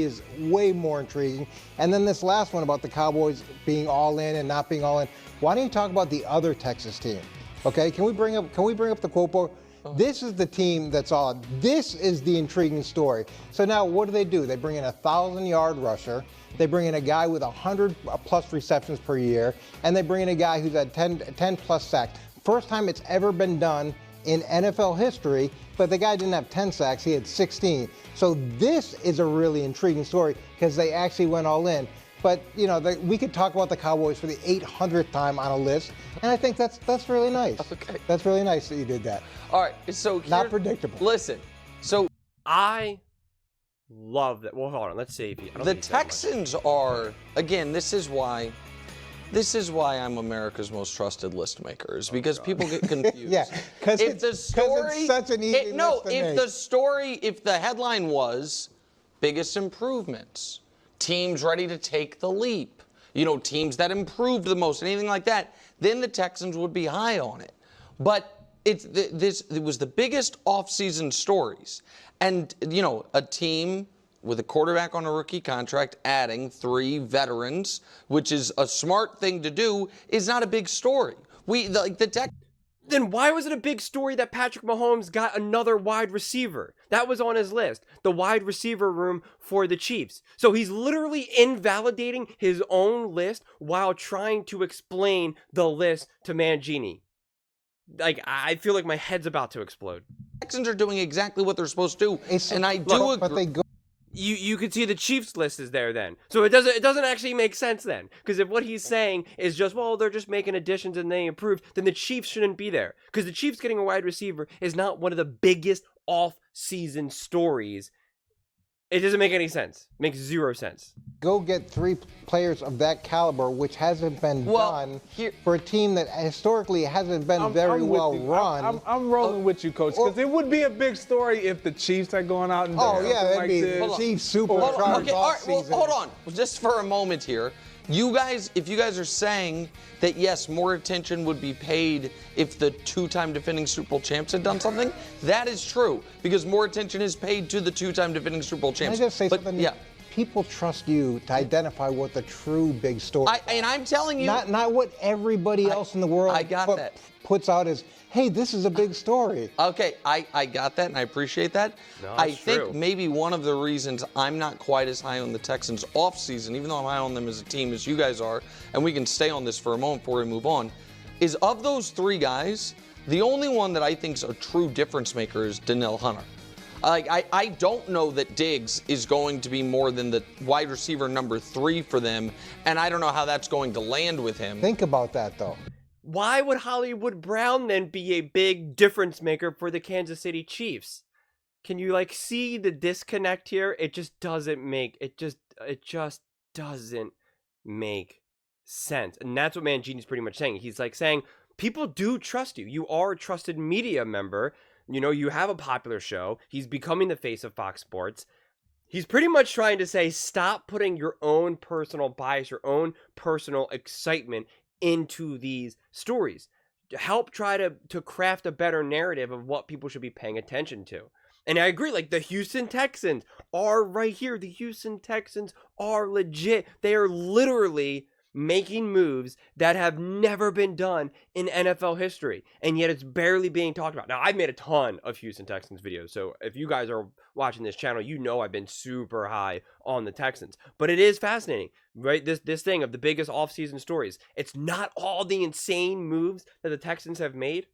is way more intriguing. And then this last one about the Cowboys being all in and not being all in. Why don't you talk about the other Texas team? Okay, can we bring up the quote board? This is the team that's all in. This is the intriguing story. So now what do? They bring in a 1,000-yard rusher. They bring in a guy with 100-plus receptions per year, and they bring in a guy who's had 10-plus sacks. First time it's ever been done in NFL history, but the guy didn't have 10 sacks, he had 16. So this is a really intriguing story because they actually went all in. But, you know, we could talk about the Cowboys for the 800th time on a list, and I think that's really nice. Okay. That's really nice that you did that. All right, so not predictable. Listen, so I love that. Well, hold on, let's see. The Texans are, again, this is why I'm America's most trusted list maker, is because people get confused. Yeah, because it's such an easy list to make. If the headline was biggest improvements, teams ready to take the leap, teams that improved the most, anything like that, then the Texans would be high on it. But it was the biggest offseason stories. And, a team with a quarterback on a rookie contract adding 3 veterans, which is a smart thing to do, is not a big story. Then why was it a big story that Patrick Mahomes got another wide receiver? That was on his list, the wide receiver room for the Chiefs. So he's literally invalidating his own list while trying to explain the list to Mangini. I feel like my head's about to explode. Texans are doing exactly what they're supposed to do, and I do agree. But they go. You could see the Chiefs list is there then. So it doesn't actually make sense then. Because if what he's saying is just, well, they're just making additions and they improved, then the Chiefs shouldn't be there. Because the Chiefs getting a wide receiver is not one of the biggest off-season stories. It doesn't make any sense. It makes zero sense. Go get 3 players of that caliber, which hasn't been done for a team that historically hasn't been very well run. I'm rolling with you, Coach, because it would be a big story if the Chiefs had gone out and done that'd be this. Chiefs supercharged offseason. Hold on, just for a moment here. If you guys are saying that, yes, more attention would be paid if the 2-time defending Super Bowl champs had done something, that is true, because more attention is paid to the 2-time defending Super Bowl champs. Can I just say something? Yeah. People trust you to identify what the true big story is. And I'm telling you. Not what everybody else in the world puts out as, hey, this is a big story. Okay, I got that, and I appreciate that. No, I think maybe one of the reasons I'm not quite as high on the Texans offseason, even though I'm high on them as a team as you guys are, and we can stay on this for a moment before we move on, is of those 3 guys, the only one that I think is a true difference maker is Danielle Hunter. I don't know that Diggs is going to be more than the wide receiver number 3 for them, and I don't know how that's going to land with him. Think about that, though. Why would Hollywood Brown then be a big difference maker for the Kansas City Chiefs? Can you see the disconnect here? It just doesn't make doesn't make sense. And that's what Mangini's pretty much saying. He's saying people do trust you. You are a trusted media member. You have a popular show. He's becoming the face of Fox Sports. He's pretty much trying to say, stop putting your own personal bias, your own personal excitement into these stories. Help try to craft a better narrative of what people should be paying attention to. And I agree, the Houston Texans are right here. The Houston Texans are legit. They are literally making moves that have never been done in NFL history, and yet it's barely being talked about. Now, I've made a ton of Houston Texans videos, so if you guys are watching this channel, I've been super high on the Texans. But it is fascinating, right? This thing of the biggest offseason stories. It's not all the insane moves that the Texans have made,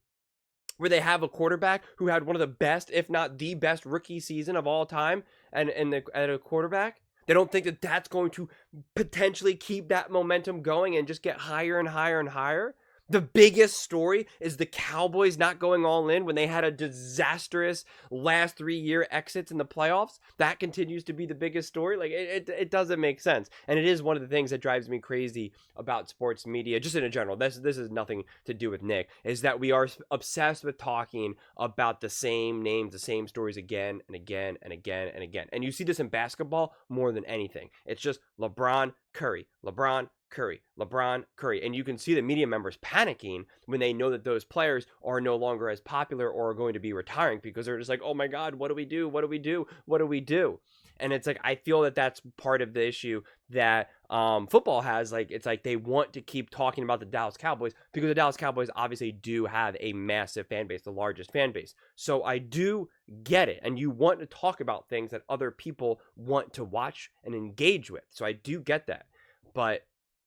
where they have a quarterback who had one of the best, if not the best, rookie season of all time, and at a quarterback. They don't think that that's going to potentially keep that momentum going and just get higher and higher and higher. The biggest story is the Cowboys not going all in when they had a disastrous last 3-year exits in the playoffs. That continues to be the biggest story. It doesn't make sense. And it is one of the things that drives me crazy about sports media, just in general. This is nothing to do with Nick, is that we are obsessed with talking about the same names, the same stories again and again and again and again. And you see this in basketball more than anything. It's just LeBron, Curry, LeBron, Curry, LeBron, Curry. And you can see the media members panicking when they know that those players are no longer as popular or are going to be retiring, because they're just like, oh my God, what do we do? What do we do? What do we do? And it's like, I feel that that's part of the issue that football has. Like, it's like they want to keep talking about the Dallas Cowboys because the Dallas Cowboys obviously do have a massive fan base, the largest fan base. So I do get it. And you want to talk about things that other people want to watch and engage with. So I do get that. But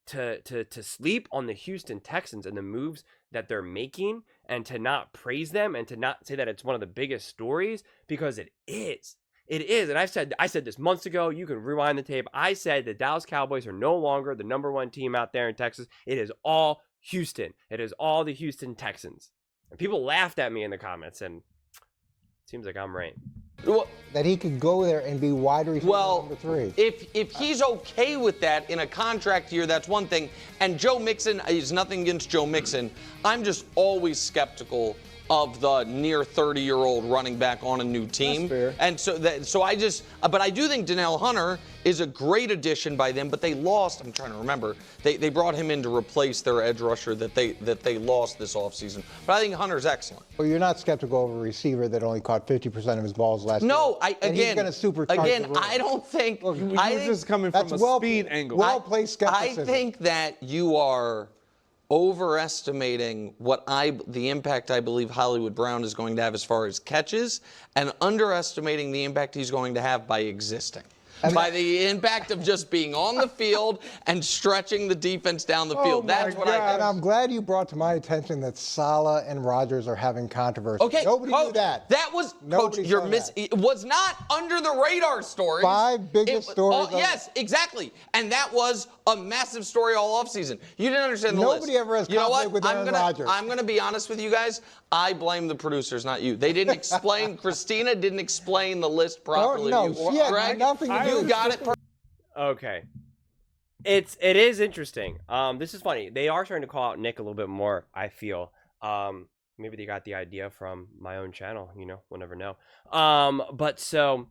to sleep on the Houston Texans and the moves that they're making and to not praise them and to not say that it's one of the biggest stories, because it is. It is. And I said this months ago. You can rewind the tape. I said the Dallas Cowboys are no longer the number one team out there in Texas. It is all Houston. It is all the Houston Texans. And people laughed at me in the comments, and it seems like I'm right. Well, that he could go there and be wide receiver number 3. If he's okay with that in a contract year, that's one thing. And Joe Mixon is nothing against Joe Mixon. I'm just always skeptical of the near 30-year-old running back on a new team. That's fair. And but I do think Danielle Hunter is a great addition by them, but they lost, I'm trying to remember, they brought him in to replace their edge rusher that they lost this offseason. But I think Hunter's excellent. Well, you're not skeptical of a receiver that only caught 50% of his balls last year. No, he's going to supercharge the run. I don't think. Look, you're just coming from a speed angle. Well-placed skepticism. I think that you are overestimating the impact I believe Hollywood Brown is going to have as far as catches, and underestimating the impact he's going to have by existing. By the impact of just being on the field and stretching the defense down the field. That's what I think. And I'm glad you brought to my attention that Saleh and Rodgers are having controversy. Okay, Nobody Coach, knew that. That was, Nobody Coach, you're saw missing. that. It was not under the radar stories. 5 biggest stories. Yes, exactly. And that was a massive story all offseason. You didn't understand the list. Nobody ever has You know what? conflict with Aaron Rodgers. I'm going to be honest with you guys. I blame the producers, not you. They didn't explain, Christina didn't explain the list properly. No, she had Greg, nothing to do you with got it. Okay. It is interesting. This is funny. They are starting to call out Nick a little bit more, I feel. Maybe they got the idea from my own channel, we'll never know. But so,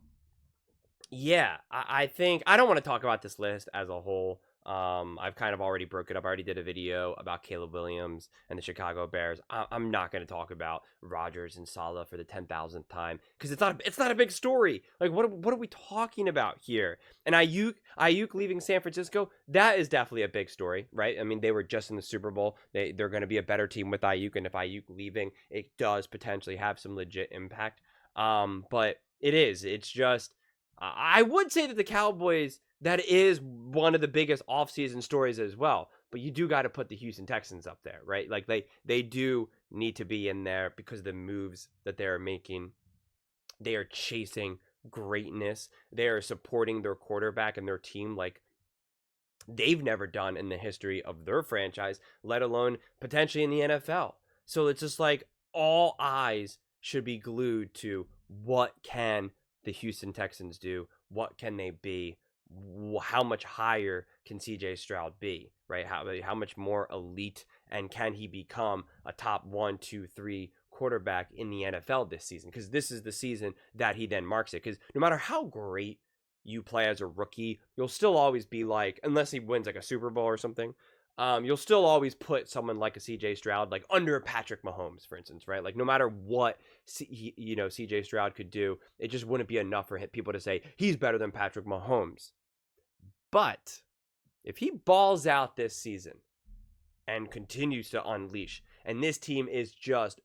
yeah, I think, I don't want to talk about this list as a whole. I've kind of already broke it up. I already did a video about Caleb Williams and the Chicago Bears. I'm not going to talk about Rodgers and Saleh for the 10,000th time because it's not a big story. Like, what are we talking about here? And Ayuk leaving San Francisco, that is definitely a big story, right? I mean, they were just in the Super Bowl. They're going to be a better team with Ayuk, and if Ayuk leaving, it does potentially have some legit impact. But it's just, I would say that the Cowboys, that is one of the biggest offseason stories as well. But you do got to put the Houston Texans up there, right? Like they do need to be in there because of the moves that they're making. They are chasing greatness. They are supporting their quarterback and their team like they've never done in the history of their franchise, let alone potentially in the NFL. So it's just like all eyes should be glued to what can the Houston Texans do? What can they be? How much higher can CJ Stroud be, right? How much more elite, and can he become a top 1, 2, 3 quarterback in the NFL this season? Because this is the season that he then marks it. Because no matter how great you play as a rookie, you'll still always be like, unless he wins like a Super Bowl or something, you'll still always put someone like a CJ Stroud like under Patrick Mahomes, for instance, right? Like no matter what CJ Stroud could do, it just wouldn't be enough for people to say he's better than Patrick Mahomes. But if he balls out this season and continues to unleash, and this team is just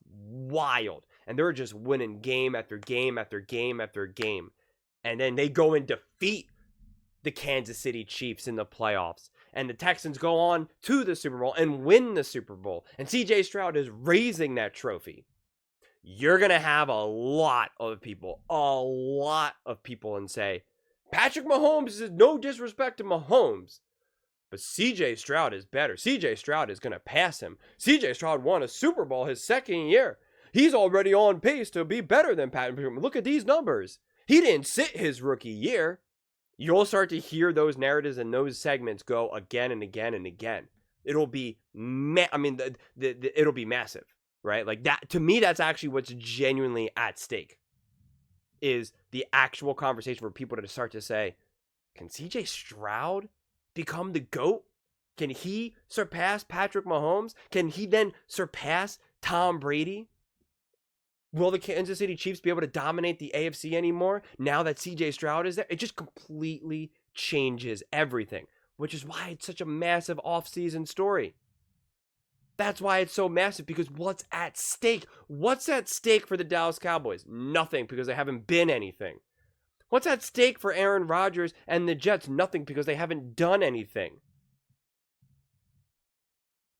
wild, and they're just winning game after game after game after game, and then they go and defeat the Kansas City Chiefs in the playoffs, and the Texans go on to the Super Bowl and win the Super Bowl, and CJ Stroud is raising that trophy, you're going to have a lot of people and say, Patrick Mahomes is no disrespect to Mahomes, but CJ Stroud is better. CJ Stroud is going to pass him. CJ Stroud won a Super Bowl his second year. He's already on pace to be better than Patrick Mahomes. Look at these numbers. He didn't sit his rookie year. You'll start to hear those narratives and those segments go again and again and again. It'll be, it'll be massive, right? Like that, to me, that's actually what's genuinely at stake. Is the actual conversation for people to start to say, can CJ Stroud become the GOAT? Can he surpass Patrick Mahomes? Can he then surpass Tom Brady? Will the Kansas City Chiefs be able to dominate the AFC anymore now that CJ Stroud is there? It just completely changes everything, which is why it's such a massive offseason story. That's why it's so massive, because what's at stake? What's at stake for the Dallas Cowboys? Nothing, because they haven't been anything. What's at stake for Aaron Rodgers and the Jets? Nothing, because they haven't done anything.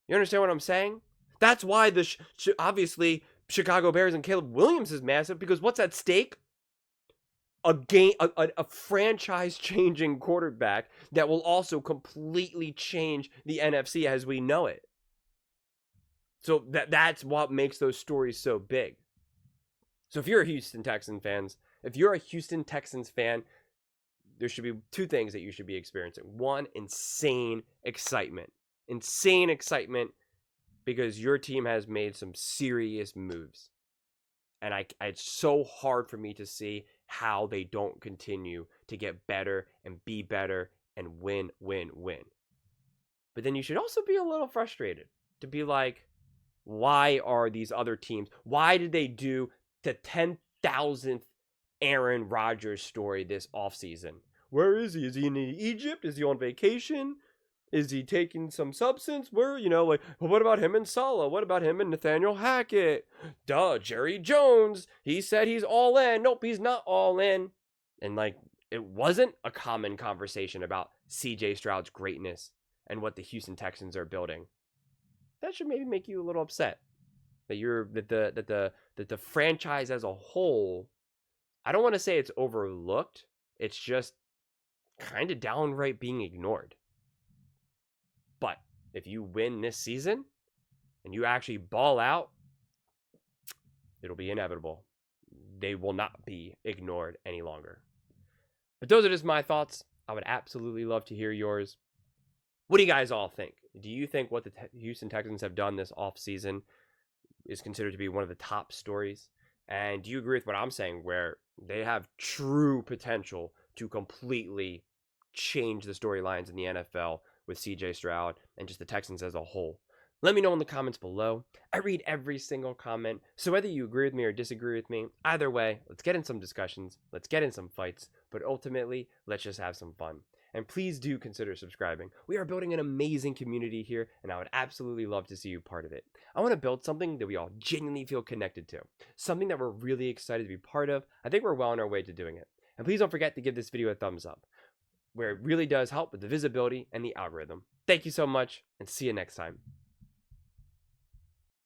You understand what I'm saying? That's why obviously Chicago Bears and Caleb Williams is massive, because what's at stake? A franchise-changing quarterback that will also completely change the NFC as we know it. So that's what makes those stories so big. So if you're a Houston Texans fan, there should be two things that you should be experiencing. One, insane excitement. Insane excitement because your team has made some serious moves. And it's so hard for me to see how they don't continue to get better and be better and win. But then you should also be a little frustrated to be like, why are these other teams, why did they do the 10,000th Aaron Rodgers story this offseason? Where is he? Is he in Egypt? Is he on vacation? Is he taking some substance? Where, what about him and Salah? What about him and Nathaniel Hackett? Jerry Jones. He said he's all in. Nope, he's not all in. And it wasn't a common conversation about CJ Stroud's greatness and what the Houston Texans are building. That should maybe make you a little upset that the franchise as a whole, I don't want to say it's overlooked. It's just kind of downright being ignored. But if you win this season and you actually ball out, it'll be inevitable. They will not be ignored any longer. But those are just my thoughts. I would absolutely love to hear yours. What do you guys all think? Do you think what the Houston Texans have done this offseason is considered to be one of the top stories? And do you agree with what I'm saying, where they have true potential to completely change the storylines in the NFL with CJ Stroud and just the Texans as a whole? Let me know in the comments below. I read every single comment, so whether you agree with me or disagree with me, either way, let's get in some discussions, let's get in some fights, but ultimately, let's just have some fun. And please do consider subscribing. We are building an amazing community here, and I would absolutely love to see you part of it. I want to build something that we all genuinely feel connected to, something that we're really excited to be part of. I think we're well on our way to doing it. And please don't forget to give this video a thumbs up, where it really does help with the visibility and the algorithm. Thank you so much, and see you next time.